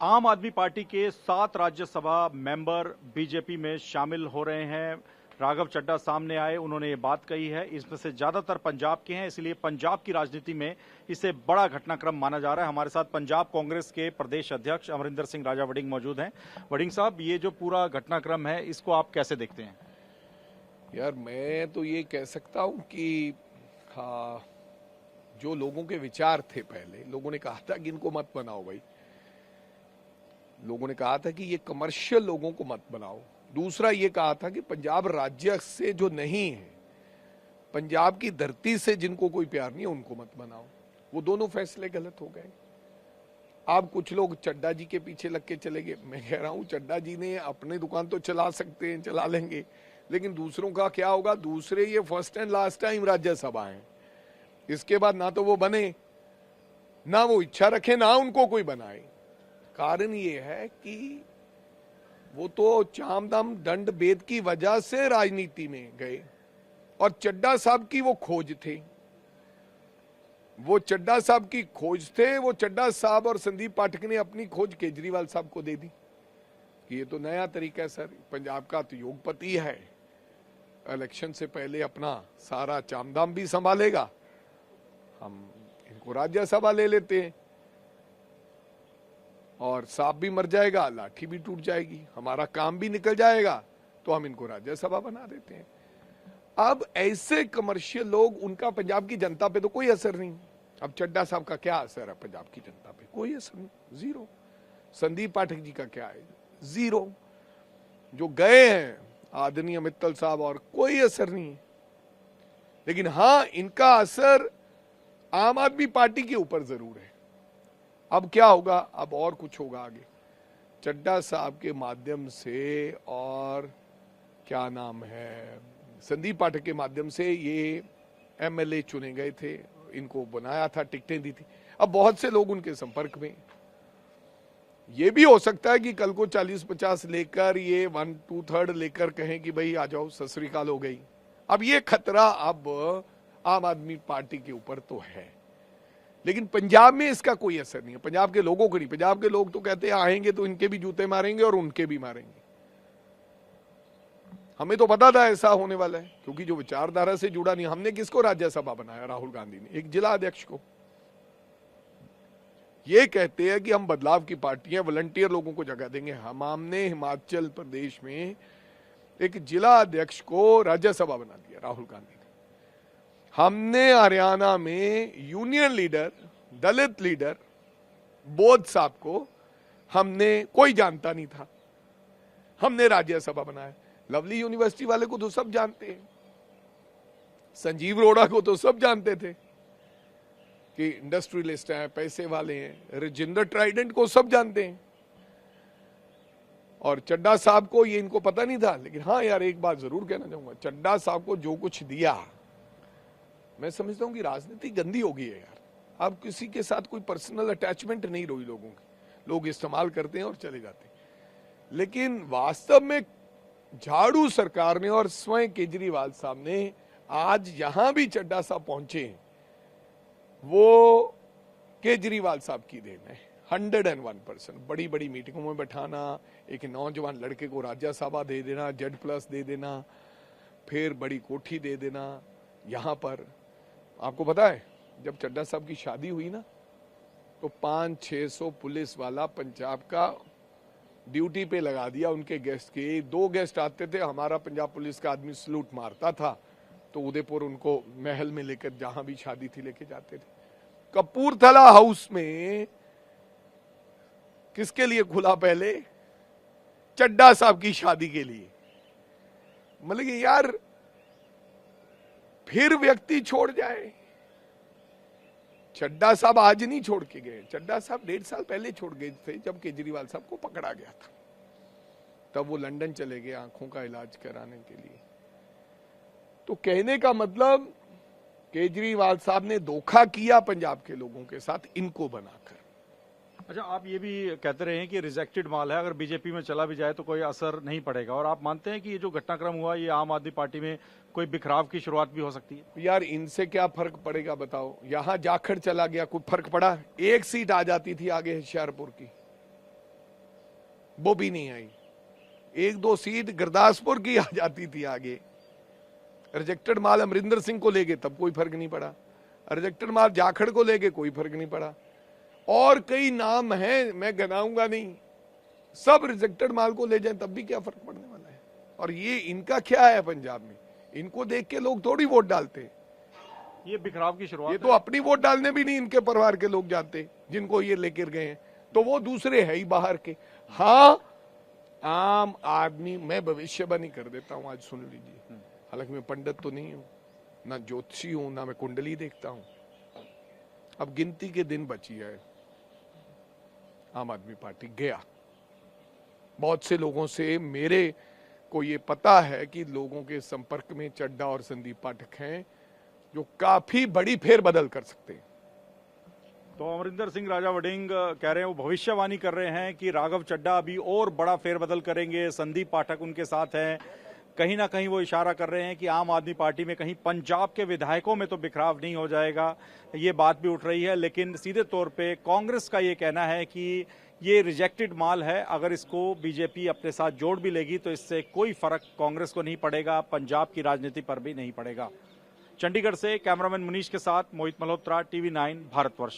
आम आदमी पार्टी के 7 राज्यसभा मेंबर बीजेपी में शामिल हो रहे हैं। राघव चड्ढा सामने आए, उन्होंने ये बात कही है। इसमें से ज्यादातर पंजाब के हैं, इसलिए पंजाब की राजनीति में इसे बड़ा घटनाक्रम माना जा रहा है। हमारे साथ पंजाब कांग्रेस के प्रदेश अध्यक्ष अमरिंदर सिंह राजा वड़िंग मौजूद हैं। वड़िंग साहब, ये जो पूरा घटनाक्रम है, इसको आप कैसे देखते हैं? यार, मैं तो ये कह सकता हूं कि हाँ, जो लोगों के विचार थे, पहले लोगों ने कहा था कि इनको मत बनाओ भाई, लोगों ने कहा था कि ये कमर्शियल लोगों को मत बनाओ। दूसरा ये कहा था कि पंजाब राज्य से जो नहीं है, पंजाब की धरती से जिनको कोई प्यार नहीं है, उनको मत बनाओ। वो दोनों फैसले गलत हो गए। अब कुछ लोग चड्ढा जी के पीछे लग के चले गए। मैं कह रहा हूं, चड्ढा जी ने अपनी दुकान तो चला सकते हैं, चला लेंगे, लेकिन दूसरों का क्या होगा? दूसरे ये first and last time Rajya Sabha है, इसके बाद ना तो वो बने, ना वो इच्छा रखे, ना उनको कोई बनाए। कारण ये है कि वो तो चाम दाम दंड भेद की वजह से राजनीति में गए, और चड्ढा साहब की वो खोज थे, वो चड्ढा साहब की खोज थे। वो चड्ढा साहब और संदीप पाठक ने अपनी खोज केजरीवाल साहब को दे दी कि ये तो नया तरीका है सर, पंजाब का तो योगपति है, इलेक्शन से पहले अपना सारा चामदाम भी संभालेगा, हम इनको राज्यसभा ले लेते हैं, और सांप भी मर जाएगा, लाठी भी टूट जाएगी, हमारा काम भी निकल जाएगा, तो हम इनको राज्यसभा बना देते हैं। अब ऐसे कमर्शियल लोग, उनका पंजाब की जनता पे तो कोई असर नहीं। अब चड्ढा साहब का क्या असर है पंजाब की जनता पे? कोई असर नहीं, जीरो। संदीप पाठक जी का क्या है? जीरो। जो गए हैं आदरणीय मित्तल साहब, और कोई असर नहीं है। लेकिन हाँ, इनका असर आम आदमी पार्टी के ऊपर जरूर है। अब क्या होगा? अब और कुछ होगा आगे। चड्ढा साहब के माध्यम से, और क्या नाम है, संदीप पाठक के माध्यम से ये एमएलए चुने गए थे, इनको बनाया था, टिकटें दी थी। अब बहुत से लोग उनके संपर्क में। ये भी हो सकता है कि कल को 40-50 लेकर, ये 1/2 लेकर कहें कि भाई आ जाओ, सत श्री अकाल हो गई। अब ये खतरा अब आम आदमी पार्टी के ऊपर तो है, लेकिन पंजाब में इसका कोई असर नहीं है। पंजाब के लोगों को नहीं। पंजाब के लोग तो कहते हैं आएंगे तो इनके भी जूते मारेंगे और उनके भी मारेंगे। हमें तो पता था ऐसा होने वाला है, क्योंकि जो विचारधारा से जुड़ा नहीं। हमने किसको राज्यसभा बनाया? राहुल गांधी ने, एक जिला अध्यक्ष को। ये कहते हैं कि हम बदलाव की पार्टी है, वॉलंटियर लोगों को जगह देंगे। हमने हिमाचल प्रदेश में एक जिला अध्यक्ष को राज्यसभा बना दिया, राहुल गांधी ने। हमने हरियाणा में यूनियन लीडर, दलित लीडर बोध साहब को, हमने कोई जानता नहीं था, हमने राज्यसभा बनाया। लवली यूनिवर्सिटी वाले को तो सब जानते हैं, संजीव रोड़ा को तो सब जानते थे कि इंडस्ट्रियलिस्ट हैं, पैसे वाले हैं। राजेंद्र ट्राइडेंट को सब जानते हैं, और चड्ढा साहब को ये इनको पता नहीं था। लेकिन हाँ यार, एक बात जरूर कहना चाहूंगा, चड्ढा साहब को जो कुछ दिया, मैं समझता हूं कि राजनीति गंदी हो गई है यार। अब किसी के साथ कोई पर्सनल अटैचमेंट नहीं रही लोगों की, लोग इस्तेमाल करते हैं और चले जाते हैं। लेकिन वास्तव में झाड़ू सरकार ने और स्वयं केजरीवाल साहब ने, आज यहां भी चड्ढा साहब पहुंचे, वो केजरीवाल साहब की देन है। 101%। बड़ी बड़ी मीटिंगों में बैठाना, एक नौजवान लड़के को राज्यसभा दे देना, Z+ दे देना, फिर बड़ी कोठी दे देना। यहां पर आपको पता है, जब चड्ढा साहब की शादी हुई ना, तो 500-600 पुलिस वाला पंजाब का ड्यूटी पे लगा दिया उनके गेस्ट के। 2 गेस्ट आते थे, हमारा पंजाब पुलिस का आदमी सलूट मारता था, तो उदयपुर उनको महल में लेकर, जहां भी शादी थी, लेके जाते थे। कपूरथला हाउस में किसके लिए खुला? पहले चड्ढा साहब की शादी के लिए। मतलब यार, फिर व्यक्ति छोड़ जाए। चड्ढा साहब आज नहीं छोड़ के गए, चड्ढा साहब 1.5 साल पहले छोड़ गए थे, जब केजरीवाल साहब को पकड़ा गया था। तब वो लंदन चले गए आंखों का इलाज कराने के लिए। तो कहने का मतलब, केजरीवाल साहब ने धोखा किया पंजाब के लोगों के साथ, इनको बनाकर। अच्छा, आप ये भी कहते रहे हैं कि रिजेक्टेड माल है, अगर बीजेपी में चला भी जाए तो कोई असर नहीं पड़ेगा, और आप मानते हैं कि ये जो घटनाक्रम हुआ, ये आम आदमी पार्टी में कोई बिखराव की शुरुआत भी हो सकती है? यार, इनसे क्या फर्क पड़ेगा बताओ? यहां जाखड़ चला गया, कोई फर्क पड़ा? 1 सीट आ जाती थी आगे होशियारपुर की, वो भी नहीं आई। 1-2 सीट गुरदासपुर की आ जाती थी आगे। रिजेक्टेड माल अमरिंदर सिंह को ले गए तब कोई फर्क नहीं पड़ा, रिजेक्टेड माल जाखड़ को ले गए कोई फर्क नहीं पड़ा, और कई नाम हैं मैं गिनाऊंगा नहीं, सब रिजेक्टेड माल को ले जाए तब भी क्या फर्क पड़ने वाला है। और ये इनका क्या है पंजाब में, इनको देख के लोग थोड़ी वोट डालते, ये बिखराव की शुरुआत ये तो अपनी वोट डालने भी नहीं इनके परिवार के लोग जाते जिनको ये लेकर गए हैं, तो वो दूसरे है ही बाहर के। हाँ आम आदमी, मैं भविष्यवाणी कर देता हूं, आज सुन लीजिए, हालांकि मैं पंडित तो नहीं हूं, ना ज्योतिषी हूं, ना मैं कुंडली देखता हूं। अब गिनती के दिन बची है, आम आदमी पार्टी गया। बहुत से लोगों से मेरे को ये पता है कि लोगों के संपर्क में चड्डा और संदीप पाठक हैं जो काफी बड़ी फेरबदल कर सकते हैं। तो अमरिंदर सिंह राजा वडिंग कह रहे हैं, वो भविष्यवाणी कर रहे हैं कि राघव चड्डा अभी और बड़ा फेरबदल करेंगे, संदीप पाठक उनके साथ हैं। कहीं ना कहीं वो इशारा कर रहे हैं कि आम आदमी पार्टी में कहीं पंजाब के विधायकों में तो बिखराव नहीं हो जाएगा, ये बात भी उठ रही है। लेकिन सीधे तौर पे कांग्रेस का ये कहना है कि ये रिजेक्टेड माल है, अगर इसको बीजेपी अपने साथ जोड़ भी लेगी तो इससे कोई फर्क कांग्रेस को नहीं पड़ेगा, पंजाब की राजनीति पर भी नहीं पड़ेगा। चंडीगढ़ से कैमरामैन मुनीश के साथ मोहित मल्होत्रा, TV9 भारतवर्ष।